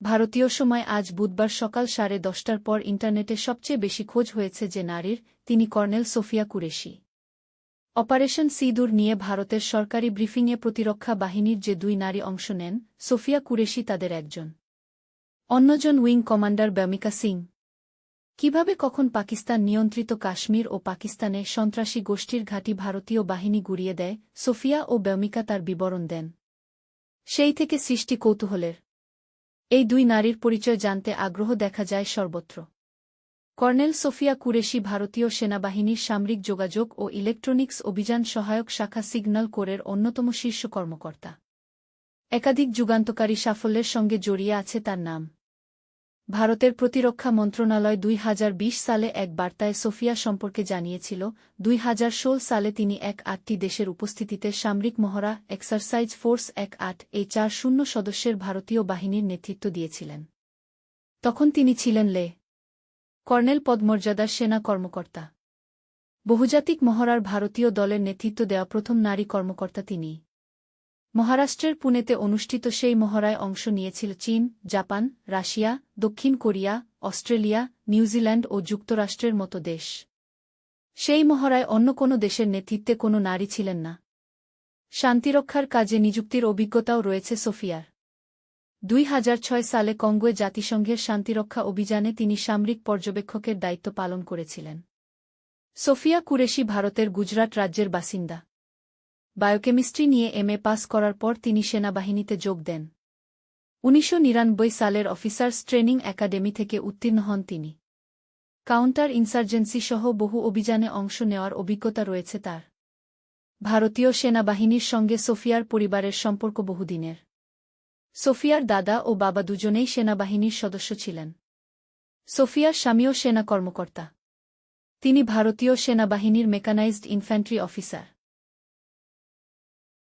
ভারতীয় সময় আজ বুধবার সকাল 10:30টার পর ইন্টারনেটে সবচেয়ে বেশি খোঁজ হয়েছে যে নারীর, তিনি কর্নেল সোফিয়া কুরেশি। অপারেশন সিঁদুর নিয়ে ভারতের সরকারি ব্রিফিংয়ে প্রতিরক্ষা বাহিনীর যে দুই নারী অংশ নেন, সোফিয়া কুরেশি তাদের একজন। অন্যজন উইং কমান্ডার ব্যমিকা সিং। কিভাবে কখন পাকিস্তান নিয়ন্ত্রিত কাশ্মীর ও পাকিস্তানে সন্ত্রাসী গোষ্ঠীর ঘাঁটি ভারতীয় বাহিনী গুড়িয়ে দেয়, সোফিয়া ও ব্যমিকা তার বিবরণ দেন। সেই থেকে সৃষ্টি কৌতূহলের। এই দুই নারীর পরিচয় জানতে আগ্রহ দেখা যায় সর্বত্র। কর্নেল সোফিয়া কুরেশি ভারতীয় সেনাবাহিনীর সামরিক যোগাযোগ ও ইলেকট্রনিক্স অভিযান সহায়ক শাখা সিগন্যাল কোরের অন্যতম শীর্ষ কর্মকর্তা। একাধিক যুগান্তকারী সাফল্যের সঙ্গে জড়িয়ে আছে তার নাম। ভারতের প্রতিরক্ষা মন্ত্রণালয় 2020 সালে এক বার্তায় সোফিয়া সম্পর্কে জানিয়েছিল, 2016 সালে তিনি 8টি দেশের উপস্থিতিতে সামরিক মহড়া এক্সারসাইজ ফোর্স 18 এই 40 সদস্যের ভারতীয় বাহিনীর নেতৃত্ব দিয়েছিলেন। তখন তিনি ছিলেন কর্নেল পদমর্যাদার সেনা কর্মকর্তা। বহুজাতিক মহড়ার ভারতীয় দলের নেতৃত্ব দেওয়া প্রথম নারী কর্মকর্তা তিনি। মহারাষ্ট্রের পুনেতে অনুষ্ঠিত সেই মহড়ায় অংশ নিয়েছিল চীন, জাপান, রাশিয়া, দক্ষিণ কোরিয়া, অস্ট্রেলিয়া, নিউজিল্যান্ড ও যুক্তরাষ্ট্রের মতো দেশ। সেই মহড়ায় অন্য কোনো দেশের নেতৃত্বে কোনো নারী ছিলেন না। শান্তিরক্ষার কাজে নিযুক্তির অভিজ্ঞতাও রয়েছে সোফিয়ার। 2006 সালে কঙ্গোয় জাতিসংঘের শান্তিরক্ষা অভিযানে তিনি সামরিক পর্যবেক্ষকের দায়িত্ব পালন করেছিলেন। সোফিয়া কুরেশি ভারতের গুজরাট রাজ্যের বাসিন্দা। বায়োকেমিস্ট্রি নিয়ে এমএ পাস করার পর তিনি সেনাবাহিনীতে যোগ দেন। 1999 সালের অফিসার্স ট্রেনিং একাডেমি থেকে উত্তীর্ণ হন তিনি। কাউন্টার ইনসার্জেন্সি সহ বহু অভিযানে অংশ নেওয়ার অভিজ্ঞতা রয়েছে তার। ভারতীয় সেনাবাহিনীর সঙ্গে সোফিয়ার পরিবারের সম্পর্ক বহুদিনের। সোফিয়ার দাদা ও বাবা দুজনেই সেনাবাহিনীর সদস্য ছিলেন। সোফিয়ার স্বামীও সেনা কর্মকর্তা। তিনি ভারতীয় সেনাবাহিনীর মেকানাইজড ইনফ্যান্ট্রি অফিসার।